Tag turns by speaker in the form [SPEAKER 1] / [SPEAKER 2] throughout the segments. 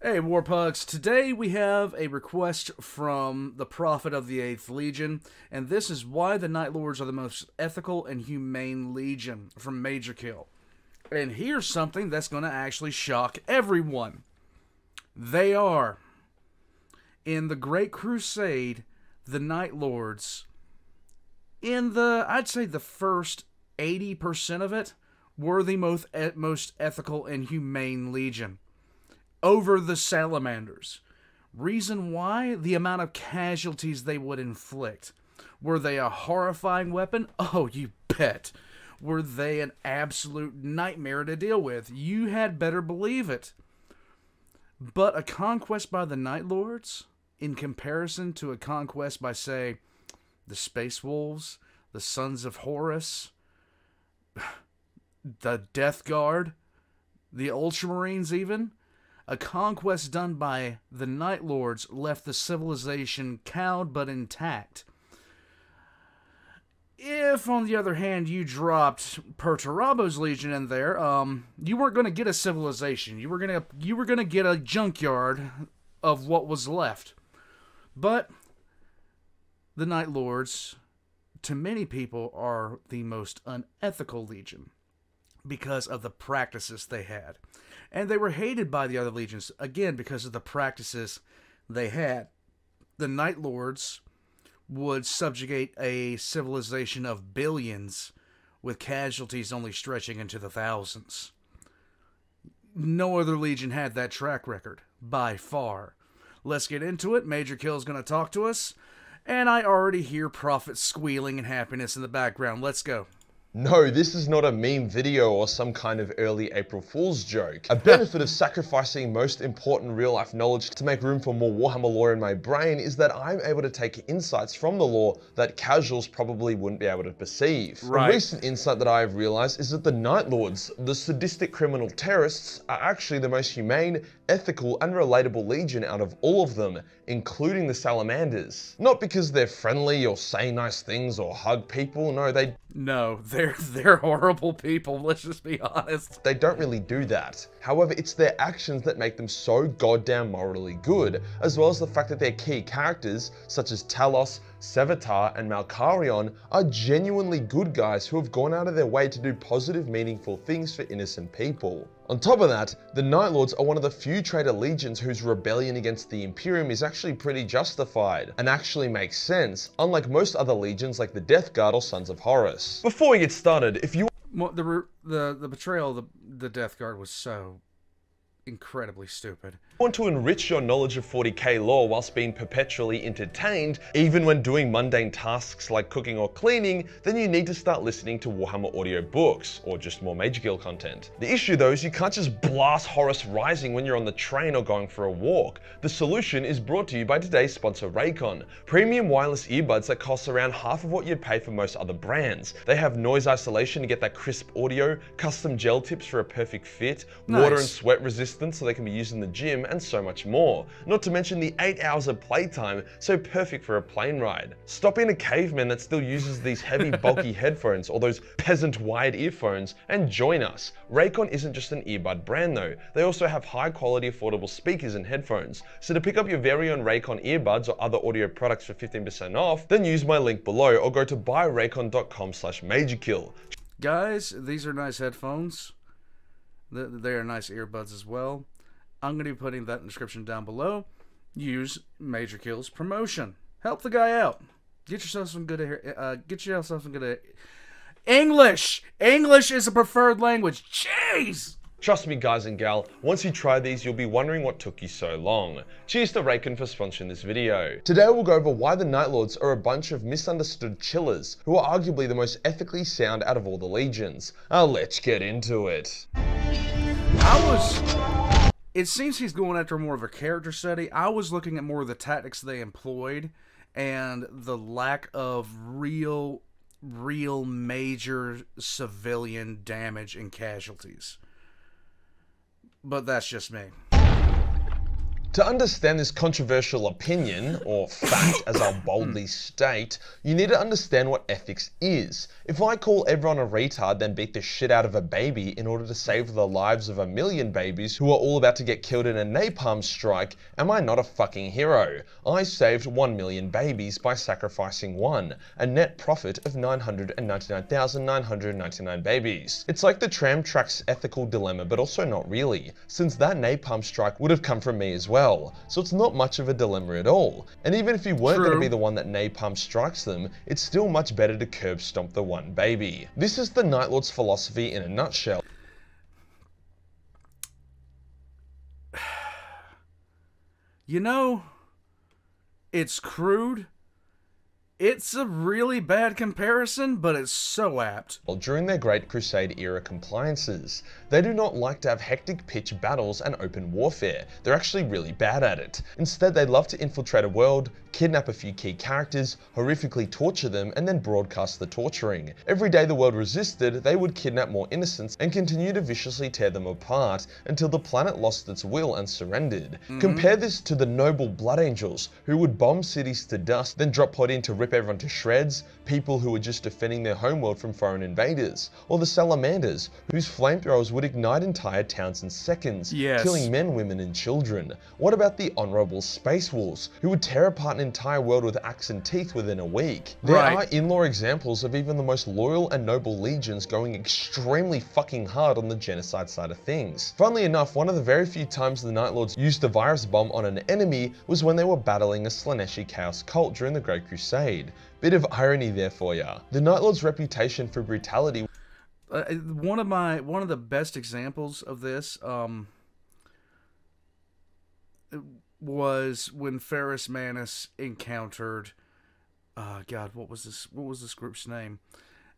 [SPEAKER 1] Hey, Warpugs. Today we have a request from the Prophet of the 8th Legion, and this is why the Night Lords are the most ethical and humane legion from Majorkill. And here's something that's going to actually shock everyone. They are, in the Great Crusade, the Night Lords, I'd say the first 80% of it, were the most ethical and humane legion over the salamanders. Reason why? The amount of casualties they would inflict. Were they a horrifying weapon? Oh, you bet. Were they an absolute nightmare to deal with? You had better believe it. But a conquest by the Night Lords, in comparison to a conquest by, say, the Space Wolves, the Sons of Horus, the Death Guard, the Ultramarines even, a conquest done by the Night Lords left the civilization cowed but intact. If, on the other hand, you dropped Perturabo's Legion in there, you weren't going to get a civilization. You were going to get a junkyard of what was left. But the Night Lords, to many people, are the most unethical legion because of the practices they had. And they were hated by the other legions, again, because of the practices they had. The Night Lords would subjugate a civilization of billions with casualties only stretching into the thousands. No other legion had that track record, by far. Let's get into it. Majorkill is going to talk to us, and I already hear Prophet squealing in happiness in the background. Let's go.
[SPEAKER 2] No, this is not a meme video or some kind of early April Fool's joke. A benefit of sacrificing most important real-life knowledge to make room for more Warhammer lore in my brain is that I'm able to take insights from the lore that casuals probably wouldn't be able to perceive.
[SPEAKER 1] Right.
[SPEAKER 2] A recent insight that I have realized is that the Night Lords, the sadistic criminal terrorists, are actually the most humane, ethical, and relatable legion out of all of them, including the salamanders. Not because they're friendly or say nice things or hug people,
[SPEAKER 1] No, they're horrible people, let's just be honest.
[SPEAKER 2] They don't really do that. However, it's their actions that make them so goddamn morally good, as well as the fact that their key characters, such as Talos, Sevatar, and Malkarion, are genuinely good guys who have gone out of their way to do positive, meaningful things for innocent people. On top of that, the Night Lords are one of the few traitor legions whose rebellion against the Imperium is actually pretty justified, and actually makes sense, unlike most other legions like the Death Guard or Sons of Horus. Before we get started, if you
[SPEAKER 1] The betrayal of the Death Guard was so incredibly stupid.
[SPEAKER 2] want to enrich your knowledge of 40k lore whilst being perpetually entertained, even when doing mundane tasks like cooking or cleaning, then you need to start listening to Warhammer audio books, or just more Majorkill content. The issue though is you can't just blast Horus Rising when you're on the train or going for a walk. The solution is brought to you by today's sponsor Raycon, premium wireless earbuds that cost around half of what you'd pay for most other brands. They have noise isolation to get that crisp audio, custom gel tips for a perfect fit, water and sweat resistance so they can be used in the gym, and so much more. Not to mention the 8 hours of playtime, so perfect for a plane ride. Stop being a caveman that still uses these heavy bulky headphones or those peasant wired earphones and join us. Raycon isn't just an earbud brand though, they also have high quality affordable speakers and headphones. So to pick up your very own Raycon earbuds or other audio products for 15% off, then use my link below or go to buyraycon.com/majorkill.
[SPEAKER 1] Guys, these are nice headphones. They are nice earbuds as well. I'm going to be putting that in the description down below. Use Majorkill's promotion. Help the guy out. Get yourself some good English. English is a preferred language. Jeez.
[SPEAKER 2] Trust me guys and gal, once you try these you'll be wondering what took you so long. Cheers to Raycon for sponsoring this video. Today we'll go over why the Night Lords are a bunch of misunderstood chillers who are arguably the most ethically sound out of all the legions. Let's get into it.
[SPEAKER 1] It seems he's going after more of a character study. I was looking at more of the tactics they employed and the lack of real major civilian damage and casualties. But that's just me.
[SPEAKER 2] To understand this controversial opinion, or fact as I'll boldly state, you need to understand what ethics is. If I call everyone a retard then beat the shit out of a baby in order to save the lives of 1 million babies who are all about to get killed in a napalm strike, am I not a fucking hero? I saved 1 million babies by sacrificing one, a net profit of 999,999 babies. It's like the tram track's ethical dilemma, but also not really, since that napalm strike would have come from me as well. So it's not much of a dilemma at all. And even if you weren't going to be the one that napalm strikes them, it's still much better to curb stomp the one baby. This is the Night Lord's philosophy in a nutshell.
[SPEAKER 1] You know, it's crude. It's a really bad comparison, but it's so apt.
[SPEAKER 2] Well, during their Great Crusade era compliances, they do not like to have hectic pitch battles and open warfare. They're actually really bad at it. Instead, they love to infiltrate a world, kidnap a few key characters, horrifically torture them, and then broadcast the torturing. Every day the world resisted, they would kidnap more innocents and continue to viciously tear them apart until the planet lost its will and surrendered. Compare this to the noble Blood Angels, who would bomb cities to dust, then drop pod in to rip everyone to shreds, people who were just defending their homeworld from foreign invaders, or the Salamanders, whose flamethrowers would ignite entire towns in seconds, killing men, women, and children. What about the honorable Space Wolves, who would tear apart an entire world with axe and teeth within a week? There are in-law examples of even the most loyal and noble legions going extremely fucking hard on the genocide side of things. Funnily enough, one of the very few times the Night Lords used a virus bomb on an enemy was when they were battling a Slaaneshi Chaos cult during the Great Crusade. Bit of irony there for ya. The Night Lord's reputation for brutality.
[SPEAKER 1] One of the best examples of this was when Ferrus Manus encountered God, what was this group's name?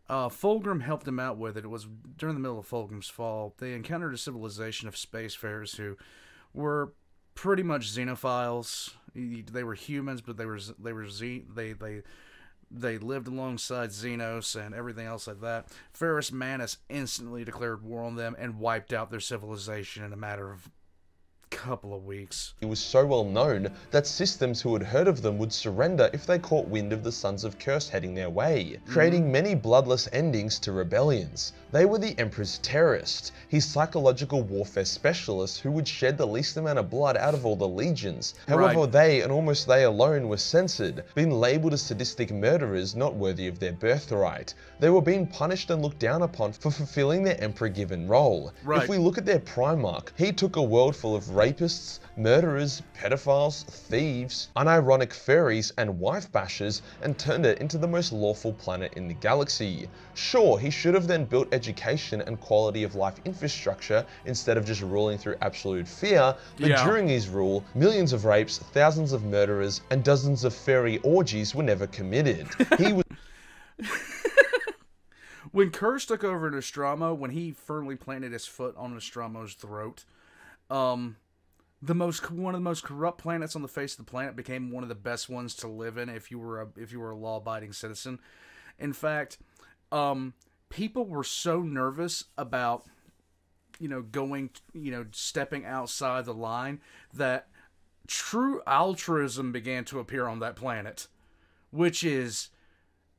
[SPEAKER 1] Fulgrim helped him out with it. It was during the middle of Fulgrim's fall. They encountered a civilization of spacefarers who were pretty much xenophiles. They were humans, but they lived alongside Xenos and everything else like that. Ferrus Manus instantly declared war on them and wiped out their civilization in a matter of couple of weeks.
[SPEAKER 2] He was so well known that systems who had heard of them would surrender if they caught wind of the Sons of Curse heading their way, creating many bloodless endings to rebellions. They were the Emperor's terrorists, his psychological warfare specialists who would shed the least amount of blood out of all the legions. However, they, and almost they alone, were censored, being labelled as sadistic murderers not worthy of their birthright. They were being punished and looked down upon for fulfilling their Emperor-given role. If we look at their Primarch, he took a world full of rapists, murderers, pedophiles, thieves, unironic furries, and wife bashers and turned it into the most lawful planet in the galaxy. Sure, he should have then built education and quality of life infrastructure instead of just ruling through absolute fear, but during his rule, millions of rapes, thousands of murderers, and dozens of furry orgies were never committed. He was
[SPEAKER 1] When Curse took over Nostromo, when he firmly planted his foot on Nostromo's throat, one of the most corrupt planets on the face of the planet became one of the best ones to live in if you were a law-abiding citizen. In fact, people were so nervous about stepping outside the line that true altruism began to appear on that planet, which is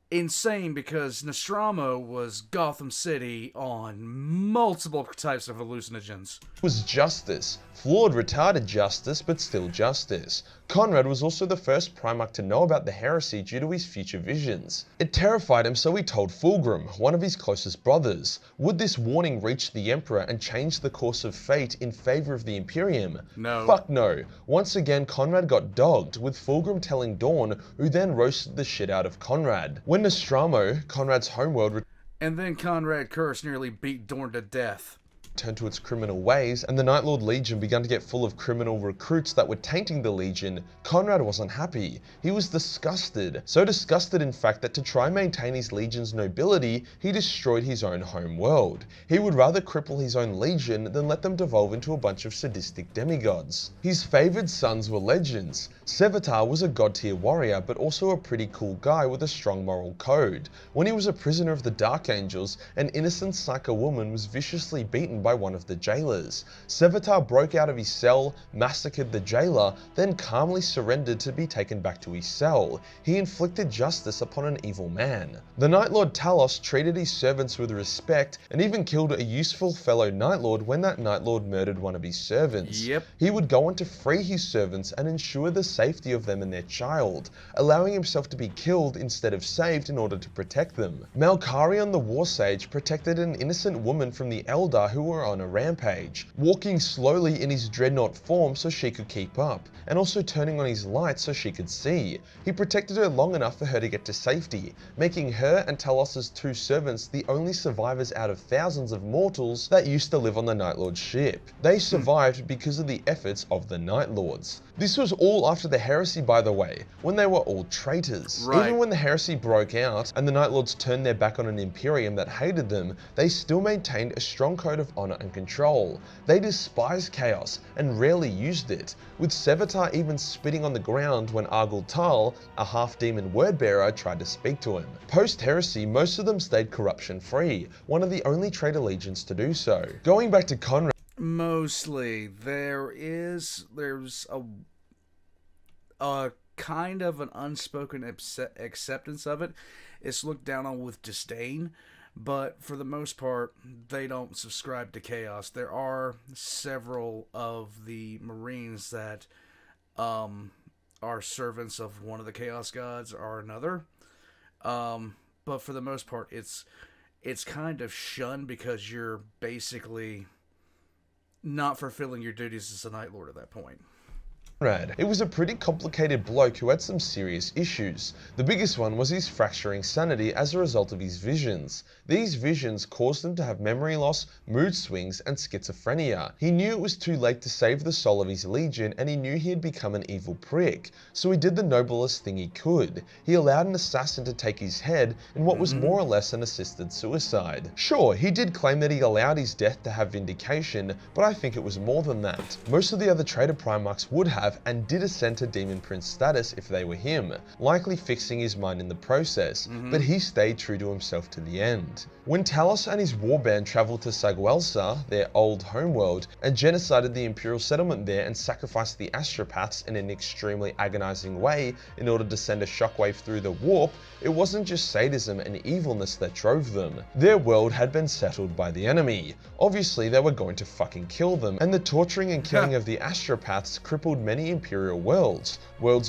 [SPEAKER 1] insane because Nostromo was Gotham City on multiple types of hallucinogens.
[SPEAKER 2] Was justice. Flawed, retarded justice, but still justice. Conrad was also the first Primarch to know about the heresy due to his future visions. It terrified him, so he told Fulgrim, one of his closest brothers. Would this warning reach the Emperor and change the course of fate in favor of the Imperium?
[SPEAKER 1] No.
[SPEAKER 2] Fuck no. Once again, Conrad got dogged, with Fulgrim telling Dawn, who then roasted the shit out of Conrad. When Nostromo, Conrad's homeworld,
[SPEAKER 1] and then Conrad Curse nearly beat Dorn to death,
[SPEAKER 2] turned to its criminal ways, and the Night Lord Legion began to get full of criminal recruits that were tainting the Legion, Conrad wasn't happy. He was disgusted. So disgusted, in fact, that to try and maintain his Legion's nobility, he destroyed his own home world. He would rather cripple his own Legion than let them devolve into a bunch of sadistic demigods. His favoured sons were legends. Sevatar was a god-tier warrior, but also a pretty cool guy with a strong moral code. When he was a prisoner of the Dark Angels, an innocent psycho woman was viciously beaten by one of the jailers. Sevatar broke out of his cell, massacred the jailer, then calmly surrendered to be taken back to his cell. He inflicted justice upon an evil man. The Night Lord Talos treated his servants with respect and even killed a useful fellow Night Lord when that Night Lord murdered one of his servants.
[SPEAKER 1] Yep.
[SPEAKER 2] He would go on to free his servants and ensure the safety of them and their child, allowing himself to be killed instead of saved in order to protect them. Malkarion the War Sage protected an innocent woman from the Eldar who were on a rampage, walking slowly in his dreadnought form so she could keep up, and also turning on his light so she could see. He protected her long enough for her to get to safety, making her and Talos's two servants the only survivors out of thousands of mortals that used to live on the Night Lord's ship. They survived because of the efforts of the Night Lords. This was all after the heresy, by the way, when they were all traitors.
[SPEAKER 1] Right.
[SPEAKER 2] Even when the heresy broke out and the Night Lords turned their back on an Imperium that hated them, they still maintained a strong code of honor and control. They despised chaos and rarely used it, with Sevatar even spitting on the ground when Argul Tal, a half-demon word-bearer, tried to speak to him. Post-heresy, most of them stayed corruption-free, one of the only traitor legions to do so. Going back to Conrad,
[SPEAKER 1] Mostly, there's a kind of an unspoken acceptance of it. It's looked down on with disdain, but for the most part, they don't subscribe to chaos. There are several of the Marines that are servants of one of the chaos gods or another, but for the most part, it's kind of shunned because you're basically not fulfilling your duties as a Night Lord at that point.
[SPEAKER 2] It was a pretty complicated bloke who had some serious issues. The biggest one was his fracturing sanity as a result of his visions. These visions caused him to have memory loss, mood swings, and schizophrenia. He knew it was too late to save the soul of his legion, and he knew he had become an evil prick. So he did the noblest thing he could. He allowed an assassin to take his head in what was more or less an assisted suicide. Sure, he did claim that he allowed his death to have vindication, but I think it was more than that. Most of the other traitor Primarchs would have and did ascend to Demon Prince status if they were him, likely fixing his mind in the process, but he stayed true to himself to the end. When Talos and his warband traveled to Sagwelsa, their old homeworld, and genocided the Imperial settlement there and sacrificed the astropaths in an extremely agonizing way in order to send a shockwave through the warp, it wasn't just sadism and evilness that drove them. Their world had been settled by the enemy. Obviously they were going to fucking kill them, and the torturing and killing of the astropaths crippled many Imperial worlds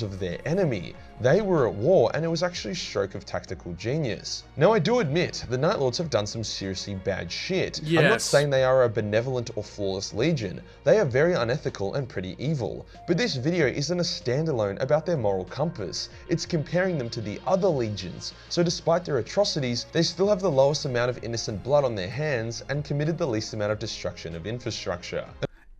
[SPEAKER 2] of their enemy. They were at war, and it was actually a stroke of tactical genius. Now I do admit, the Night Lords have done some seriously bad shit.
[SPEAKER 1] Yes.
[SPEAKER 2] I'm not saying they are a benevolent or flawless legion. They are very unethical and pretty evil. But this video isn't a standalone about their moral compass. It's comparing them to the other legions. So despite their atrocities, they still have the lowest amount of innocent blood on their hands and committed the least amount of destruction of infrastructure.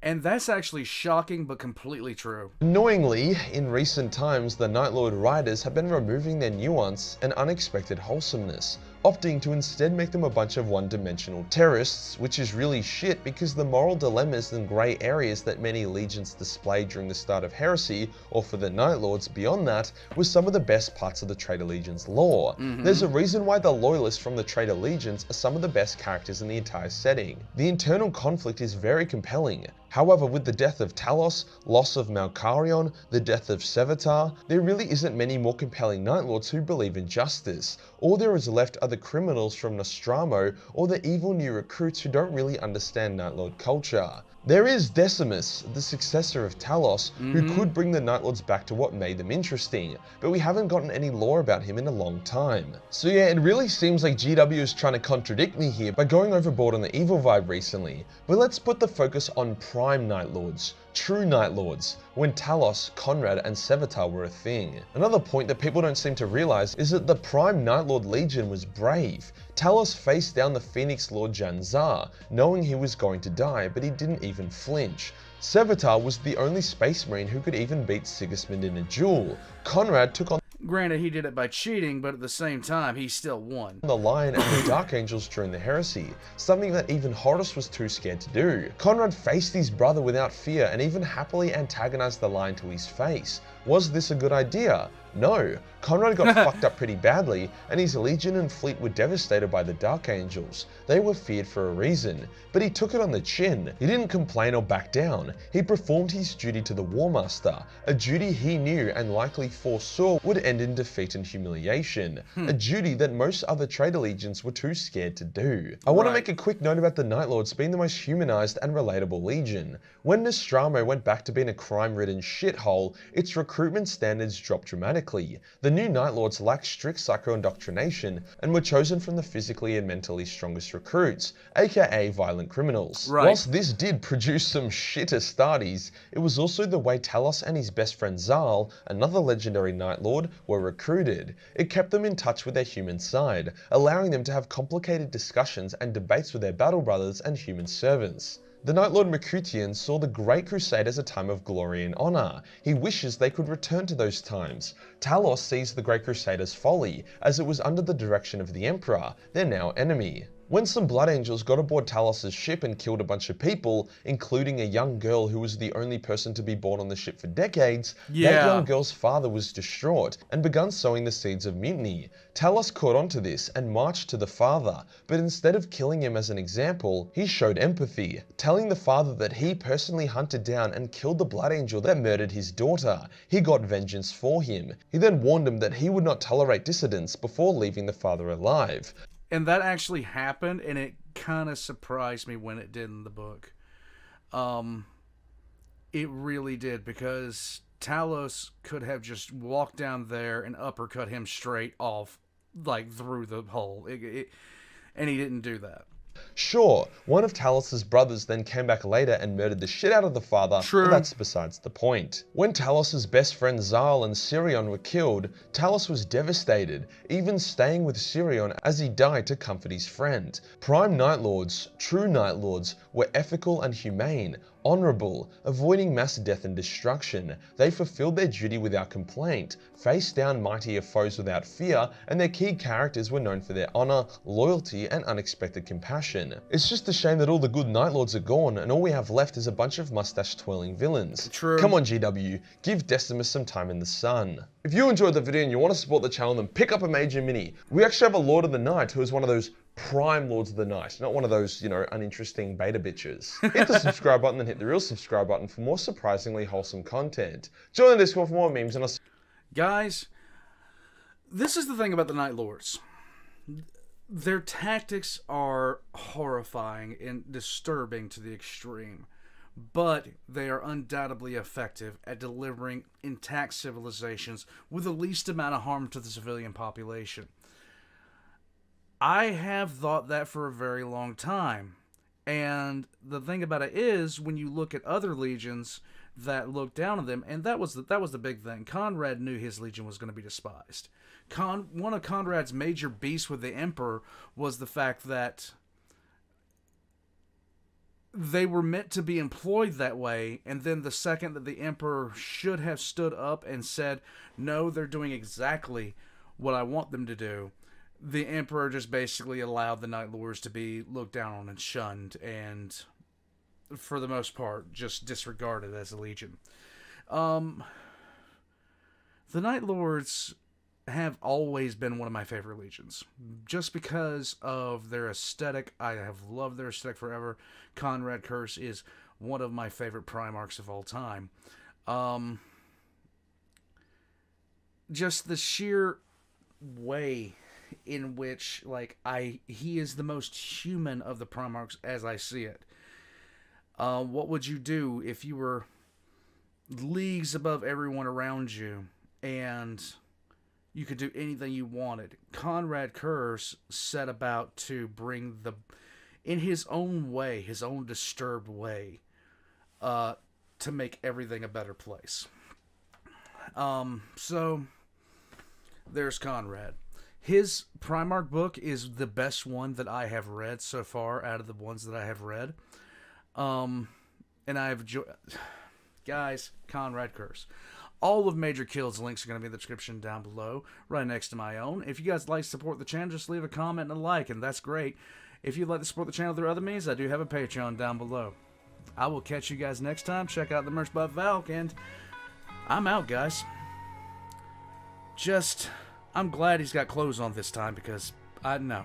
[SPEAKER 1] And that's actually shocking, but completely true.
[SPEAKER 2] Annoyingly, in recent times, the Night Lord writers have been removing their nuance and unexpected wholesomeness, opting to instead make them a bunch of one-dimensional terrorists, which is really shit because the moral dilemmas and grey areas that many legions displayed during the start of heresy, or for the Night Lords beyond that, was some of the best parts of the Traitor Legion's lore. There's a reason why the loyalists from the Traitor Legions are some of the best characters in the entire setting. The internal conflict is very compelling. However, with the death of Talos, loss of Malkarion, the death of Sevatar, there really isn't many more compelling Night Lords who believe in justice. All there is left are the criminals from Nostramo or the evil new recruits who don't really understand Night Lord culture. There is Decimus, the successor of Talos, who could bring the Night Lords back to what made them interesting, but we haven't gotten any lore about him in a long time. So yeah, it really seems like GW is trying to contradict me here by going overboard on the evil vibe recently, but let's put the focus on Prime Night Lords, true Night Lords, when Talos, Conrad, and Sevatar were a thing. Another point that people don't seem to realize is that the Prime Night Lord Legion was brave. Talos faced down the Phoenix Lord Janzar, knowing he was going to die, but he didn't even flinch. Sevatar was the only Space Marine who could even beat Sigismund in a duel. Conrad took on
[SPEAKER 1] Granted, he did it by cheating, but at the same time, he still won.
[SPEAKER 2] the Lion and the Dark Angels during the heresy, something that even Horus was too scared to do. Conrad faced his brother without fear and even happily antagonized the Lion to his face. Was this a good idea? No, Conrad got fucked up pretty badly, and his legion and fleet were devastated by the Dark Angels. They were feared for a reason, but he took it on the chin. He didn't complain or back down. He performed his duty to the War Master, a duty he knew and likely foresaw would end in defeat and humiliation, a duty that most other traitor legions were too scared to do. I want to make a quick note about the Night Lords being the most humanized and relatable legion. When Nostromo went back to being a crime-ridden shithole, its recruitment standards dropped dramatically. The new Night Lords lacked strict psycho-indoctrination and were chosen from the physically and mentally strongest recruits, aka violent criminals. Whilst this did produce some shit Astartes, it was also the way Talos and his best friend Zal, another legendary Night Lord, were recruited. It kept them in touch with their human side, allowing them to have complicated discussions and debates with their battle brothers and human servants. The Night Lord Mercutian saw the Great Crusade as a time of glory and honor. He wishes they could return to those times. Talos sees the Great Crusade as folly, as it was under the direction of the Emperor, their now enemy. When some Blood Angels got aboard Talos' ship and killed a bunch of people, including a young girl who was the only person to be born on the ship for decades, that young girl's father was distraught and begun sowing the seeds of mutiny. Talos caught on to this and marched to the father, but instead of killing him as an example, he showed empathy, telling the father that he personally hunted down and killed the Blood Angel that murdered his daughter. He got vengeance for him. He then warned him that he would not tolerate dissidents before leaving the father alive.
[SPEAKER 1] And that actually happened, and it kind of surprised me when it did in the book. It really did, because Talos could have just walked down there and uppercut him straight off, like, through the hole. And he didn't do that.
[SPEAKER 2] Sure, one of Talos' brothers then came back later and murdered the shit out of the father, but that's besides the point. When Talos' best friend Zal and Sirion were killed, Talos was devastated, even staying with Sirion as he died to comfort his friend. Prime Night Lords, true Night Lords, were ethical and humane, honorable, avoiding mass death and destruction. They fulfilled their duty without complaint, faced down mightier foes without fear, and their key characters were known for their honor, loyalty, and unexpected compassion. It's just a shame that all the good Night Lords are gone, and all we have left is a bunch of mustache-twirling villains. Come on, GW, give Decimus some time in the sun. If you enjoyed the video and you want to support the channel, then pick up a Major Mini. We actually have a Lord of the Night who is one of those prime Lords of the Night, not one of those, you know, uninteresting beta bitches. Hit the subscribe button and hit the real subscribe button for more surprisingly wholesome content. Join the Discord for more memes and I'll see.
[SPEAKER 1] Guys, this is the thing about the Night Lords. Their tactics are horrifying and disturbing to the extreme, but they are undoubtedly effective at delivering intact civilizations with the least amount of harm to the civilian population. I have thought that for a very long time, and the thing about it is, when you look at other legions that look down on them, and that was the big thing. Conrad knew his legion was going to be despised. One of Conrad's major beasts with the Emperor was the fact that they were meant to be employed that way, and then the second that the Emperor should have stood up and said, no, they're doing exactly what I want them to do, the Emperor just basically allowed the Night Lords to be looked down on and shunned, and for the most part, just disregarded as a legion. The Night Lords have always been one of my favorite legions, just because of their aesthetic. I have loved their aesthetic forever. Conrad Curse is one of my favorite Primarchs of all time. Just the sheer way in which, like, he is the most human of the Primarchs as I see it. What would you do if you were leagues above everyone around you and you could do anything you wanted? Conrad Curse set about to bring in his own way, his own disturbed way, to make everything a better place. So there's Conrad. His Primarch book is the best one that I have read so far out of the ones that I have read. And I've guys, Conrad Curse. All of Majorkill's links are going to be in the description down below, right next to my own. If you guys like to support the channel, just leave a comment and a like, and that's great. If you'd like to support the channel through other means, I do have a Patreon down below. I will catch you guys next time. Check out the merch by Valk, and I'm out, guys. I'm glad he's got clothes on this time because, I don't know.